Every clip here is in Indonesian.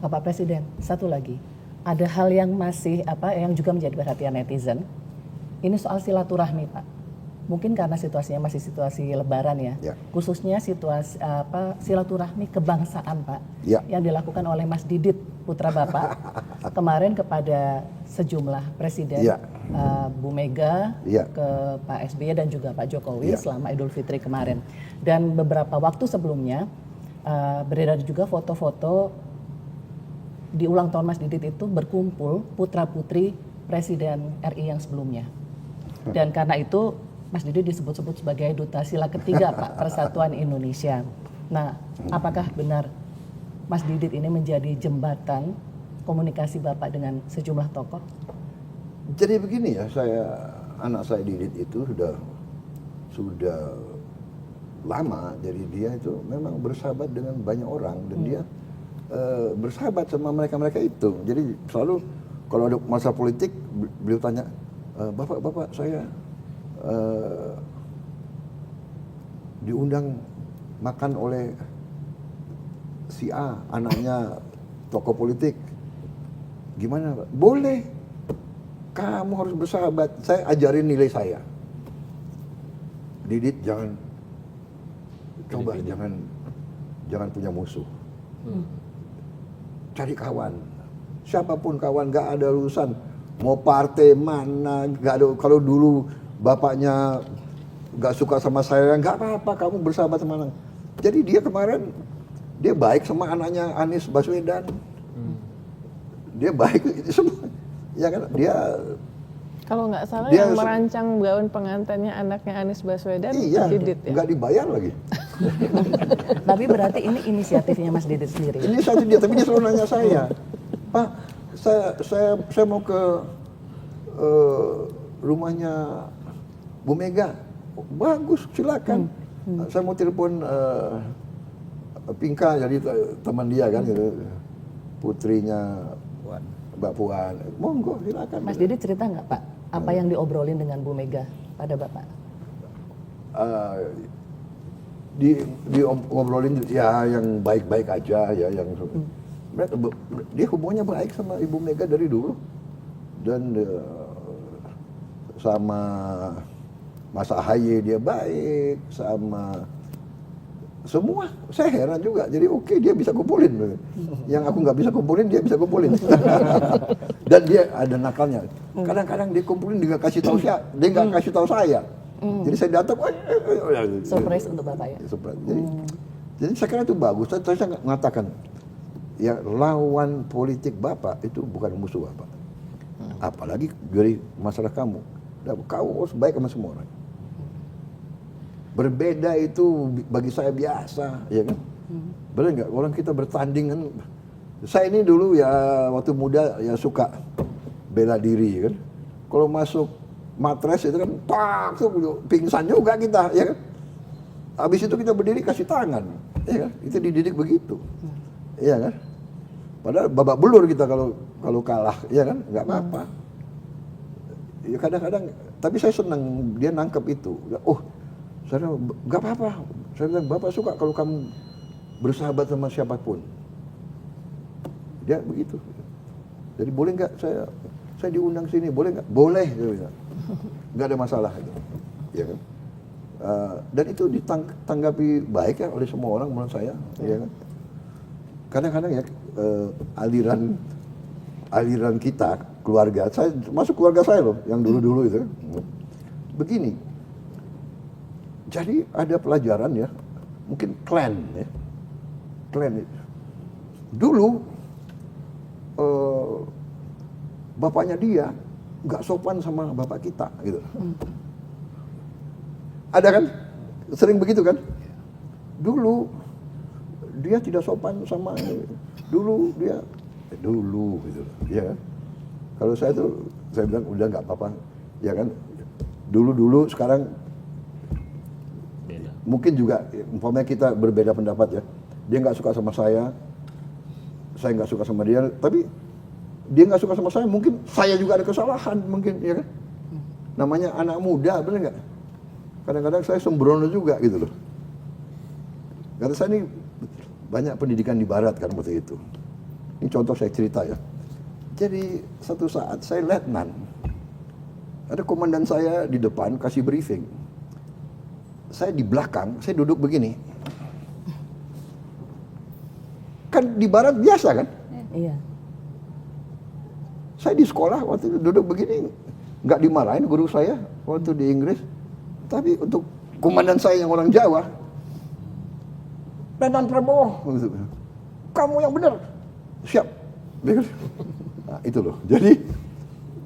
Bapak Presiden, satu lagi, ada hal yang masih yang juga menjadi perhatian netizen. Ini soal silaturahmi, Pak. Mungkin karena situasinya masih situasi Lebaran ya. Khususnya situasi silaturahmi kebangsaan, Pak, yang dilakukan oleh Mas Didit putra Bapak kemarin kepada sejumlah presiden, Bu Mega, ke Pak SBY dan juga Pak Jokowi selama Idul Fitri kemarin. Dan beberapa waktu sebelumnya beredar juga foto-foto di ulang tahun Mas Didit itu berkumpul putra-putri Presiden RI yang sebelumnya. Dan karena itu Mas Didit disebut-sebut sebagai duta sila ketiga Pak Persatuan Indonesia. Nah, apakah benar Mas Didit ini menjadi jembatan komunikasi Bapak dengan sejumlah tokoh? Jadi begini ya, anak saya Didit itu sudah lama, jadi dia itu memang bersahabat dengan banyak orang dan dia bersahabat sama mereka itu. Jadi selalu kalau ada masalah politik beliau tanya, bapak saya diundang makan oleh si A, anaknya tokoh politik, gimana Pak? Boleh, kamu harus bersahabat, saya ajarin nilai saya. Didit jangan punya musuh. Cari kawan, siapapun kawan, gak ada urusan mau partai mana, gak ada. Kalau dulu bapaknya gak suka sama saya, gak apa-apa, kamu bersahabat sama anak. Jadi dia kemarin dia baik sama anaknya Anies Baswedan, dia baik itu semua, ya kan? Dia kalau nggak salah yang merancang gaun pengantinnya anaknya Anies Baswedan, Didit ya? Nggak dibayar lagi. Tapi berarti ini inisiatifnya Mas Didit sendiri? Inisiatif dia, tapi dia selalu nanya saya, Pak, saya mau ke rumahnya Bu Mega. Bagus, silakan. Saya mau telepon Pinka, jadi teman dia kan, gitu, putrinya Mbak Puan. Monggo, silakan. Mas Didit cerita nggak Pak, apa yang diobrolin dengan Bu Mega pada Bapak? Ngobrolin ya yang baik-baik aja ya, yang dia hubungannya baik sama Ibu Mega dari dulu, dan sama Mas Ahaye dia baik, sama semua. Saya heran juga, jadi oke, dia bisa kumpulin yang aku nggak bisa kumpulin, dia bisa kumpulin. Dan dia ada nakalnya, kadang-kadang dia kumpulin, dia nggak kasih tahu saya, dia nggak kasih tahu saya. Jadi saya datang, surprise untuk Bapak ya? Jadi saya kira itu bagus. Saya mengatakan, ya lawan politik Bapak itu bukan musuh Bapak. Apalagi dari masalah kamu. Kamu harus baik sama semua orang. Berbeda itu bagi saya biasa, ya kan? Benar nggak? Orang kita bertanding kan. Saya ini dulu ya waktu muda ya suka bela diri kan. Kalau masuk matres itu kan, pingsan juga kita, ya kan? Habis itu kita berdiri kasih tangan, ya kan? Itu dididik begitu, ya kan? Padahal babak belur kita kalau kalah, ya kan? Nggak apa-apa. Ya kadang-kadang, tapi saya senang dia nangkep itu. Oh, saya nggak apa-apa. Saya bilang, Bapak suka kalau kamu bersahabat sama siapapun. Dia begitu. Jadi boleh nggak saya diundang sini, boleh nggak? Boleh, nggak ada masalah, ya kan? Dan itu ditanggapi baik ya oleh semua orang menurut saya, ya kan? Kadang-kadang ya aliran kita keluarga, saya masuk keluarga saya loh, yang dulu-dulu itu, begini. Jadi ada pelajaran ya, mungkin klan ya, klan itu. Dulu bapaknya dia nggak sopan sama bapak kita, gitu. Ada kan? Sering begitu kan? Dulu dia tidak sopan sama, dulu gitu, ya. Kalau saya bilang udah nggak apa-apa, ya kan? Dulu sekarang beda. Mungkin juga, umpamanya kita berbeda pendapat ya. Dia nggak suka sama saya nggak suka sama dia, tapi dia nggak suka sama saya, mungkin saya juga ada kesalahan, mungkin, ya kan? Namanya anak muda, bener nggak? Kadang-kadang saya sembrono juga gitu loh. Karena saya ini banyak pendidikan di barat kan waktu itu. Ini contoh saya cerita ya. Jadi satu saat saya letnan, ada komandan saya di depan kasih briefing. Saya di belakang, saya duduk begini. Kan di barat biasa kan? Iya. Saya di sekolah waktu itu duduk begini, nggak dimarahin guru saya waktu di Inggris. Tapi untuk komandan saya yang orang Jawa, Letnan Prabowo, kamu yang benar, siap. Nah, itu loh. Jadi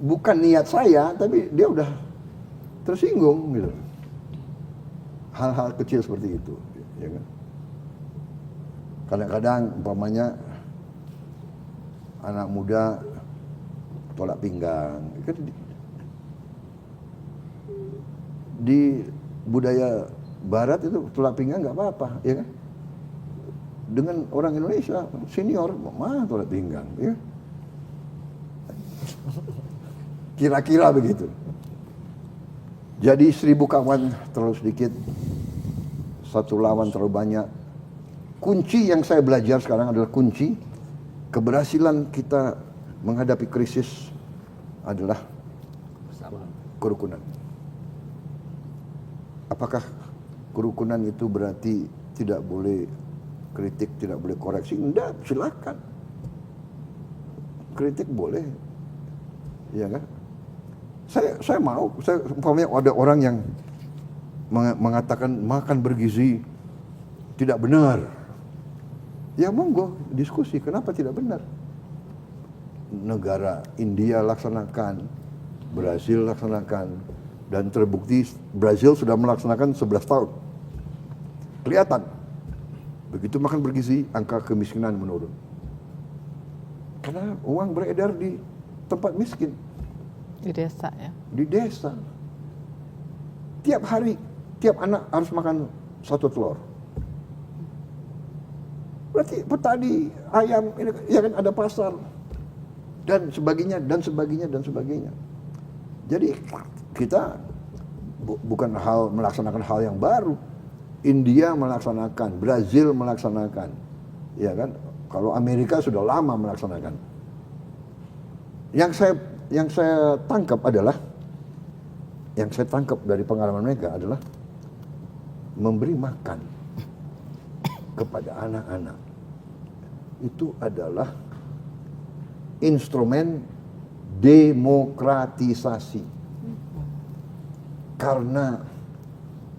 bukan niat saya, tapi dia udah tersinggung gitu. Hal-hal kecil seperti itu, ya kan? Kadang-kadang umpamanya anak muda tolak pinggang. Di budaya barat itu tolak pinggang nggak apa-apa, ya kan? Dengan orang Indonesia senior, mana tolak pinggang, ya? Kira-kira begitu. Jadi 1000 kawan terlalu sedikit, 1 lawan terlalu banyak. Kunci yang saya belajar sekarang adalah kunci keberhasilan kita menghadapi krisis adalah kerukunan. Apakah kerukunan itu berarti tidak boleh kritik, tidak boleh koreksi? Enggak, silakan. Kritik boleh, ya kan? Saya mau, umpamanya ada orang yang mengatakan makan bergizi tidak benar. Ya monggo diskusi, kenapa tidak benar? Negara India laksanakan, Brazil laksanakan, dan terbukti Brazil sudah melaksanakan 11 tahun. Kelihatan, begitu makan bergizi, angka kemiskinan menurun. Karena uang beredar di tempat miskin. Di desa ya? Di desa. Tiap hari, tiap anak harus makan 1 telur. Berarti petani ayam, ini, ya kan ada pasar. Dan sebagainya, dan sebagainya, dan sebagainya. Jadi kita bukan melaksanakan hal yang baru. India melaksanakan, Brazil melaksanakan. Ya kan? Kalau Amerika sudah lama melaksanakan. Yang saya tangkap dari pengalaman mereka adalah memberi makan kepada anak-anak itu adalah instrumen demokratisasi. Karena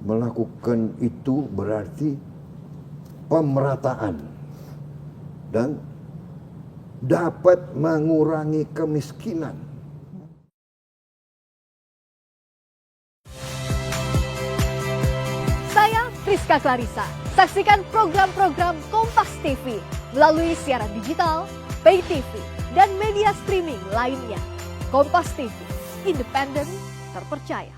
melakukan itu berarti pemerataan dan dapat mengurangi kemiskinan. Saya Priska Clarissa. Saksikan program-program Kompas TV melalui siaran digital, pay TV, dan media streaming lainnya. Kompas TV, independen, terpercaya.